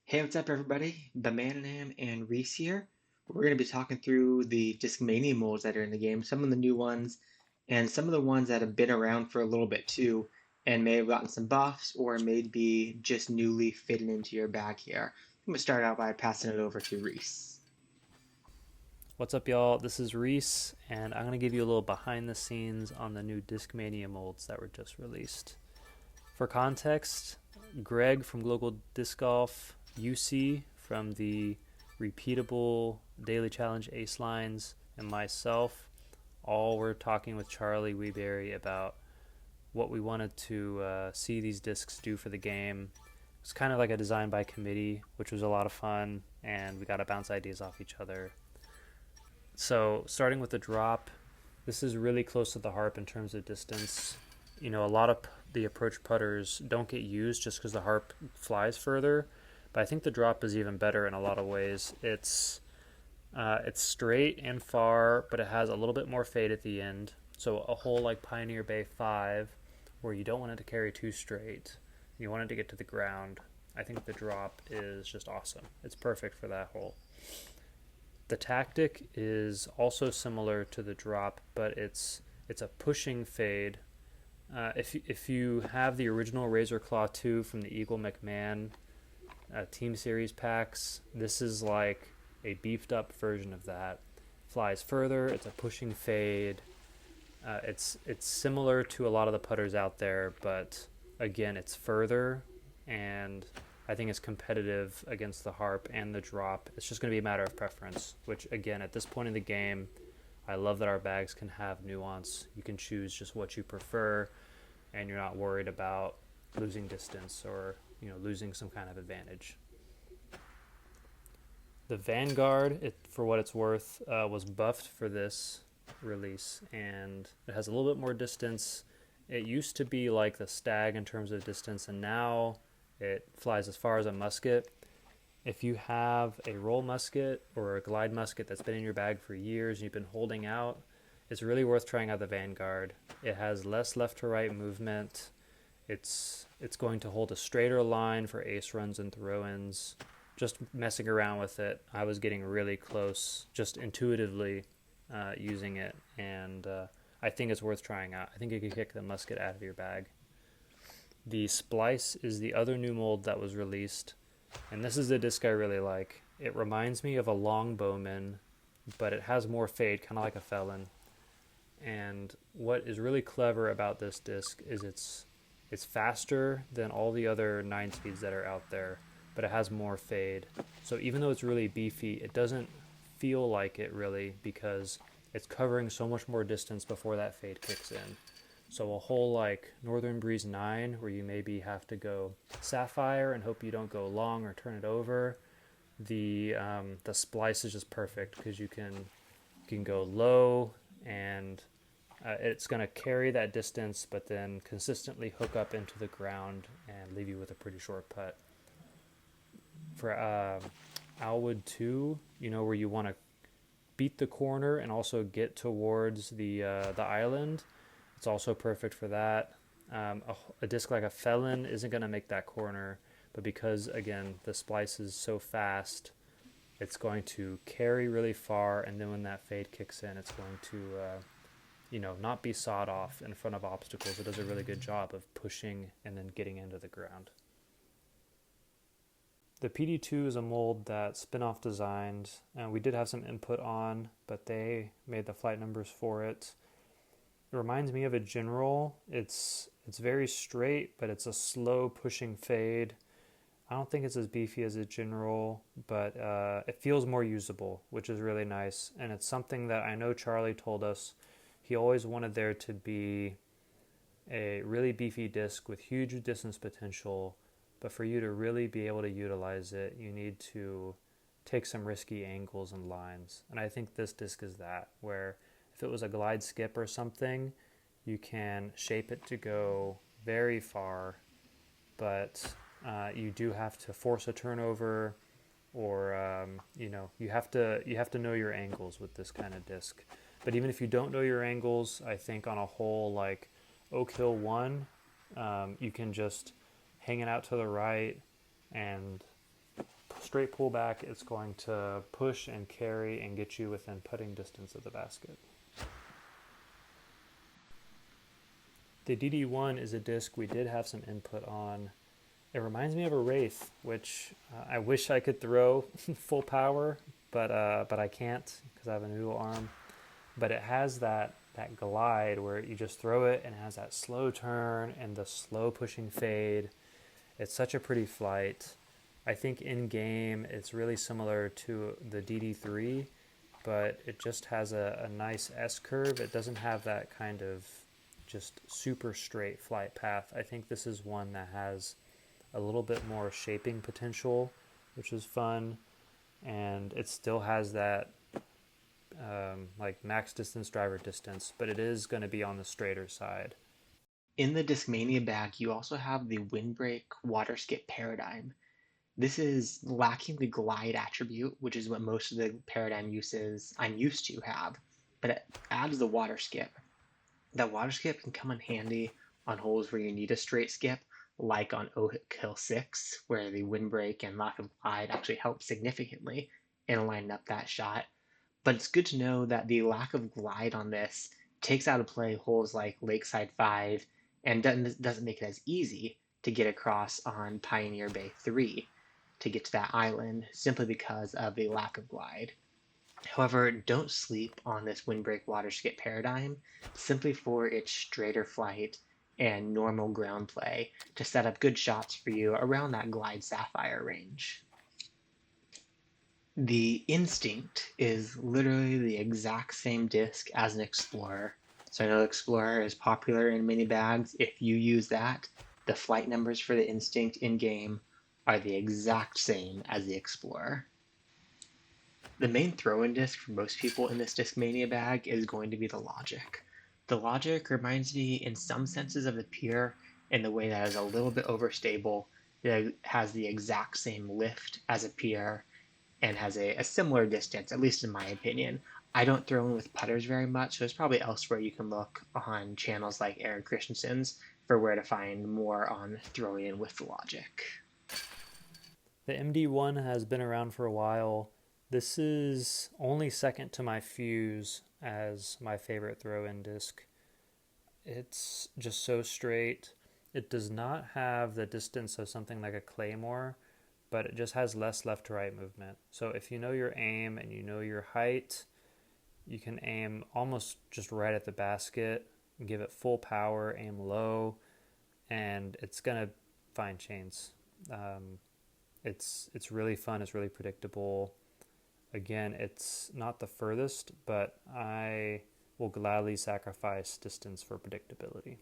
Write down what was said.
Hey, what's up, everybody? The Man and Reese here. We're going to be talking through the Discmania molds that are in the game, some of the new ones, and some of the ones that have been around for a little bit too, and may have gotten some buffs or may be just newly fitted into your bag here. I'm going to start out by passing it over to Reese. What's up, y'all? This is Reese, and I'm going to give you a little behind the scenes on the new Discmania molds that were just released. For context, Greg from Global Disc Golf, UC from the repeatable Daily Challenge Ace Lines, and myself all were talking with Charlie Weeberry about what we wanted to see these discs do for the game. It's kind of like a design by committee, which was a lot of fun, and we got to bounce ideas off each other. So, starting with the drop, this is really close to the harp in terms of distance. You know, a lot of the approach putters don't get used just because the harp flies further, but I think the drop is even better in a lot of ways. It's straight and far, but it has a little bit more fade at the end. So a hole like Pioneer Bay 5, where you don't want it to carry too straight, you want it to get to the ground. I think the drop is just awesome. It's perfect for that hole. The tactic is also similar to the drop, but it's a pushing fade. If you have the original Razor Claw 2 from the Eagle McMahon Team Series packs, this is like a beefed up version of that. Flies further. It's a pushing fade. It's similar to a lot of the putters out there, but again, it's further, and I think it's competitive against the harp and the drop. It's just going to be a matter of preference, which again, at this point in the game, I love that our bags can have nuance. You can choose just what you prefer, and you're not worried about losing distance or losing some kind of advantage. The Vanguard, for what it's worth, was buffed for this release, and it has a little bit more distance. It used to be like the Stag in terms of distance, and now it flies as far as a musket. If you have a roll musket or a glide musket that's been in your bag for years and you've been holding out, it's really worth trying out the Vanguard. It has less left to right movement. It's going to hold a straighter line for ace runs and throw-ins. Just messing around with it, I was getting really close, just intuitively using it, and I think it's worth trying out. I think you could kick the musket out of your bag. The Splice is the other new mold that was released, and this is the disc I really like. It reminds me of a long bowman, but it has more fade, kind of like a felon. And what is really clever about this disc is it's faster than all the other 9 speeds that are out there, but it has more fade. So even though it's really beefy, it doesn't feel like it really because it's covering so much more distance before that fade kicks in. So a hole like Northern Breeze 9, where you maybe have to go Sapphire and hope you don't go long or turn it over, the Splice is just perfect because you can go low, and it's going to carry that distance, but then consistently hook up into the ground and leave you with a pretty short putt. For Alwood 2, where you want to beat the corner and also get towards the island, it's also perfect for that. A disc like a Felon isn't going to make that corner, but because, again, the Splice is so fast, it's going to carry really far, and then when that fade kicks in, it's going to not be sawed off in front of obstacles. It does a really good job of pushing and then getting into the ground. The PD2 is a mold that Spinoff designed, and we did have some input on, but they made the flight numbers for it. It reminds me of a General. It's very straight, but it's a slow pushing fade. I don't think it's as beefy as a General, but it feels more usable, which is really nice. And it's something that I know Charlie told us he always wanted there to be a really beefy disc with huge distance potential, but for you to really be able to utilize it, you need to take some risky angles and lines. And I think this disc is that, where if it was a glide skip or something, you can shape it to go very far, but you do have to force a turnover, or you have to know your angles with this kind of disc. But even if you don't know your angles, I think on a hole like Oak Hill 1, you can just hang it out to the right and straight pullback, it's going to push and carry and get you within putting distance of the basket. The DD1 is a disc we did have some input on. It reminds me of a Wraith, which I wish I could throw full power, but I can't because I have a noodle arm. But it has that glide where you just throw it and it has that slow turn and the slow pushing fade. It's such a pretty flight. I think in game it's really similar to the DD3, but it just has a nice S curve. It doesn't have that kind of just super straight flight path. I think this is one that has a little bit more shaping potential, which is fun, and it still has that like max distance, driver distance, but it is going to be on the straighter side. In the Discmania bag, you also have the windbreak water skip paradigm. This is lacking the glide attribute, which is what most of the paradigm uses I'm used to have, but it adds the water skip. That water skip can come in handy on holes where you need a straight skip, like on Oak Hill 6, where the windbreak and lack of glide actually help significantly in lining up that shot. But it's good to know that the lack of glide on this takes out of play holes like Lakeside 5 and doesn't make it as easy to get across on Pioneer Bay 3 to get to that island simply because of the lack of glide. However, don't sleep on this windbreak water skip paradigm simply for its straighter flight and normal ground play to set up good shots for you around that glide sapphire range. The Instinct is literally the exact same disc as an Explorer. So I know Explorer is popular in mini bags. If you use that, the flight numbers for the Instinct in game are the exact same as the Explorer. The main throw-in disc for most people in this Discmania bag is going to be the Logic. The Logic reminds me in some senses of the Pure in the way that is a little bit overstable. It has the exact same lift as a Pure and has a similar distance, at least in my opinion. I don't throw in with putters very much, so there's probably elsewhere you can look on channels like Aaron Christensen's for where to find more on throwing in with the Logic. The MD1 has been around for a while. This is only second to my Fuse as my favorite throw-in disc. It's just so straight. It does not have the distance of something like a Claymore, but it just has less left to right movement. So if you know your aim and you know your height, you can aim almost just right at the basket, give it full power, aim low, and it's gonna find chains. It's really fun. It's really predictable. Again, it's not the furthest, but I will gladly sacrifice distance for predictability.